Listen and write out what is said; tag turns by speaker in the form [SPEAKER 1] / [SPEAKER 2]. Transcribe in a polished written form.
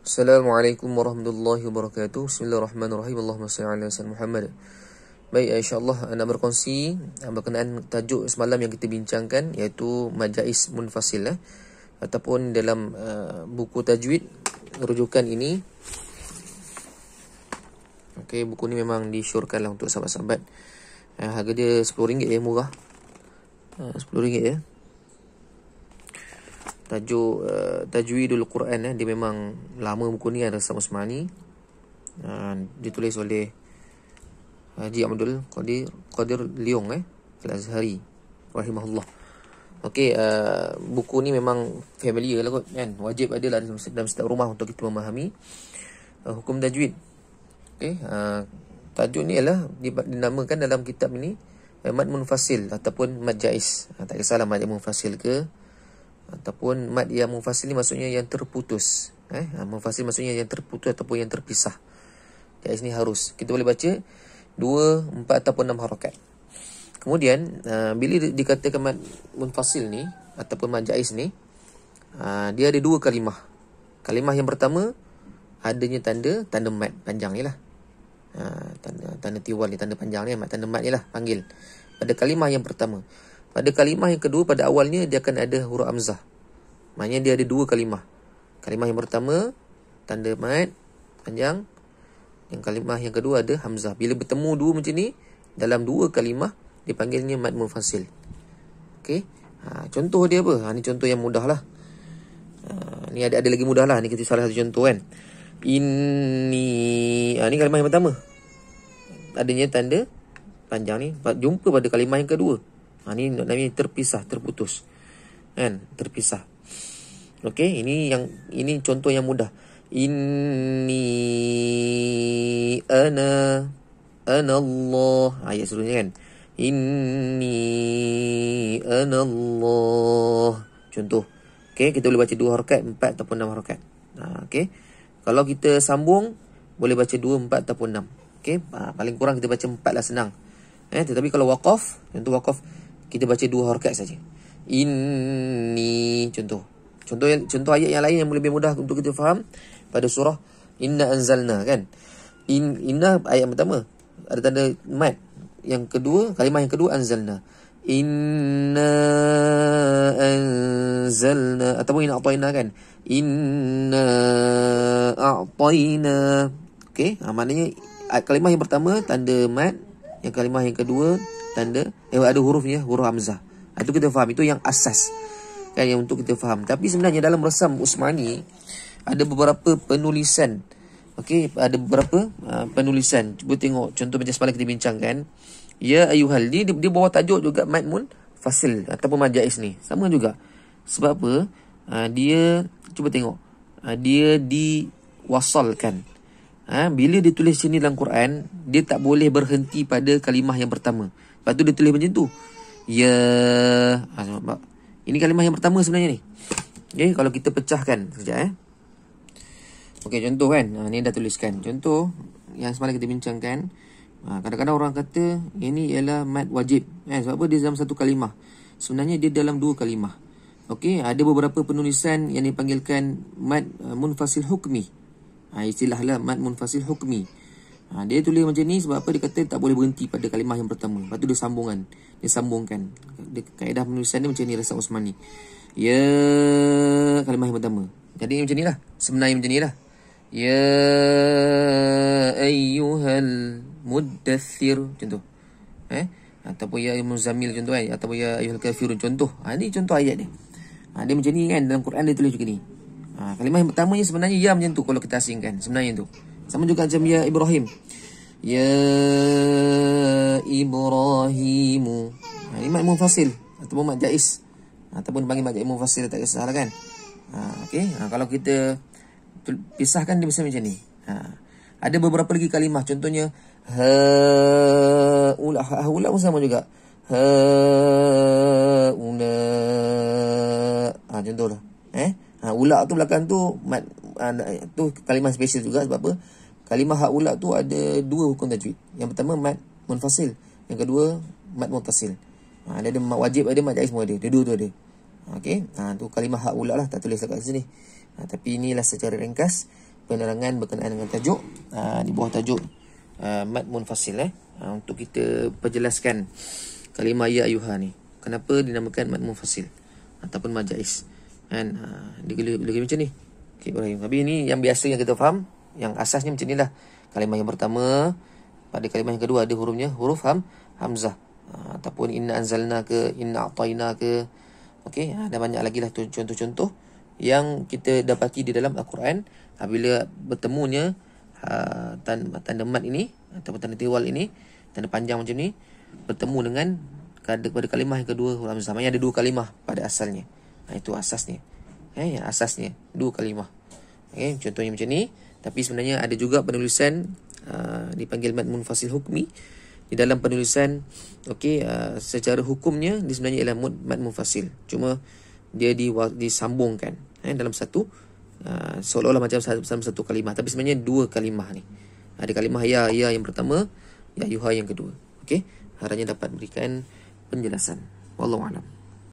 [SPEAKER 1] Assalamualaikum warahmatullahi wabarakatuh. Bismillahirrahmanirrahim. Allahumma salli ala sayyidina Muhammad. Baik, insya-Allah nak berkongsi berkenaan tajuk semalam yang kita bincangkan, iaitu majais munfasil ataupun dalam buku tajwid rujukan ini. Okey, buku ni memang disyorkanlah untuk sahabat-sahabat. Harga dia RM10 ya, murah. RM10 ya. Tajuk Tajwidul Quran dia memang lama buku ni, Rasam Usmani. Ditulis oleh Haji Abdul Qadir Leong Al-Azhari rahimahullah. Okey, buku ni memang familiar lah kot kan. Wajib ada lah dalam setiap rumah untuk kita memahami hukum tajwid. Okey, tajuk ni ialah dinamakan dalam kitab ini mad munfasil ataupun mad jaiz. Tak kisahlah mad munfasil ke ataupun mad yang munfasil ni maksudnya yang terputus. Munfasil maksudnya yang terputus ataupun yang terpisah. Jaiz ni harus kita boleh baca 2, 4 ataupun 6 harakat. Kemudian bila dikatakan mad munfasil ni ataupun mad jaiz ni, dia ada 2 kalimah. Kalimah yang pertama adanya tanda mad panjang ni lah. Tanda tiwal ni, tanda panjang ni, tanda mad ni lah panggil. Pada kalimah yang pertama. Pada kalimah yang kedua, pada awalnya dia akan ada huruf hamzah. Maknanya dia ada 2 kalimah. Kalimah yang pertama tanda mad panjang, yang kalimah yang kedua ada hamzah. Bila bertemu dua macam ni, dalam 2 kalimah dipanggilnya mad munfasil. Okey. Contoh dia apa? Ni contoh yang mudah lah. Ni ada lagi mudah lah. Ni kita salah satu contoh kan. Ini ni kalimah yang pertama. Adanya tanda panjang ni jumpa pada kalimah yang kedua. Ni namanya terpisah, terputus. Kan? Terpisah. Okey, ini contoh yang mudah. Inni ana Allah. Ayat seterusnya kan. Inni ana Allah. Contoh. Okey, kita boleh baca 2 harakat, 4 ataupun 6 harakat. Okey. Kalau kita sambung boleh baca 2, 4 ataupun 6. Okey, paling kurang kita baca 4 lah, senang. Tetapi kalau waqaf, contoh waqaf, kita baca 2 harakat saja. Inni, contoh ayat yang lain yang lebih mudah untuk kita faham pada surah Inna Anzalna kan. Inna ayat pertama ada tanda mad. Yang kedua, kalimah yang kedua anzalna. Inna anzalna ataupun inna a'tayna kan. Inna a'tayna. Okey, maknanya kalimah yang pertama tanda mad, yang kalimah yang kedua tanda ada hurufnya, huruf hamzah. Itu kita faham, itu yang asas kan, yang untuk kita faham. Tapi sebenarnya dalam Rasam Usmani ada beberapa penulisan. Okey, ada beberapa penulisan. Cuba tengok contoh macam semalam kita bincangkan. Ya ayuhal, dia bawa tajuk juga mad munfasil ataupun mad jaiz ni. Sama juga. Sebab apa? Dia cuba tengok. Dia diwasalkan. Bila dia tulis sini dalam Quran, dia tak boleh berhenti pada kalimah yang pertama. Lepas tu dia tulis macam tu. Ya. Ini kalimah yang pertama sebenarnya ni. Okay, kalau kita pecahkan sekejap Okey, contoh kan. Ni dah tuliskan. Contoh yang semalam kita bincangkan. Kadang-kadang orang kata ini ialah mad wajib. Sebab apa? Dia dalam satu kalimah. Sebenarnya dia dalam 2 kalimah. Okey, ada beberapa penulisan yang dipanggilkan mad munfasil hukmi. Istilahlah mad munfasil hukmi. Dia tulis macam ni sebab apa? Dia kata tak boleh berhenti pada kalimah yang pertama. Lepas tu dia sambungkan. Kaedah penulisan dia macam ni, Rasam Usmani. Ya, kalimah yang pertama. Jadi macam ni lah. Sebenarnya macam ni lah. Ya ayyuhal muddathir. Contoh. Ataupun ya muzammil contoh kan. Ataupun ya ayyuhal kafirun contoh. Ni contoh ayat dia. Dia macam ni kan. Dalam Quran dia tulis juga ni. Kalimah yang pertamanya sebenarnya ya macam tu kalau kita asingkan. Sebenarnya tu. Sama juga macam ya Ibrahim. Ya Ibrahimu. Ini mad munfasil ataupun mad jaiz. Ataupun panggil mad jaiz munfasil, tak kisahlah kan. Okey, kalau kita pisahkan dia macam ni. Ada beberapa lagi kalimah, contohnya haula. Haula pun sama juga. Haula. Contohlah. Ula tu belakang tu mad, tu kalimah spesial juga. Sebab apa? Kalimah haula tu ada 2 hukum tajwid. Yang pertama mad munfasil, yang kedua mad muttasil. Dia ada mad wajib, ada mad jaiz semua ada. Dua tu ada. Okey, tu kalimah haula lah, tak tulis kat sini. Tapi inilah secara ringkas penerangan berkenaan dengan tajuk di bawah tajuk mad munfasil untuk kita perjelaskan kalimah ya ayuha ni. Kenapa dinamakan mad munfasil ataupun mad jaiz kan? Dia gila macam ni. Okey Ibrahim. Tapi ni yang biasa yang kita faham, yang asasnya macam inilah. Kalimah yang pertama, pada kalimah yang kedua ada hurufnya huruf hamzah. Ataupun inna anzalna ke, inna a'tayna ke. Okey, ada banyak lagi lah contoh-contoh yang kita dapati di dalam Al-Quran. Apabila bertemunya tanda mad ini ataupun tanda tiwal ini, tanda panjang macam ni, bertemu dengan pada kalimah yang kedua huruf hamzah. Maksudnya ada dua kalimah pada asalnya. Itu asasnya. Yang asasnya dua kalimah. Contohnya macam ni. Tapi sebenarnya ada juga penulisan dipanggil mad munfasil hukmi. Di dalam penulisan secara hukumnya dia sebenarnya ialah mad munfasil. Cuma dia disambungkan dalam satu seolah-olah macam satu kalimah, tapi sebenarnya dua kalimah ni. Ada kalimah ya yang pertama, ya yuha yang kedua. Okey, harapnya dapat berikan penjelasan. Wallahu a'lam.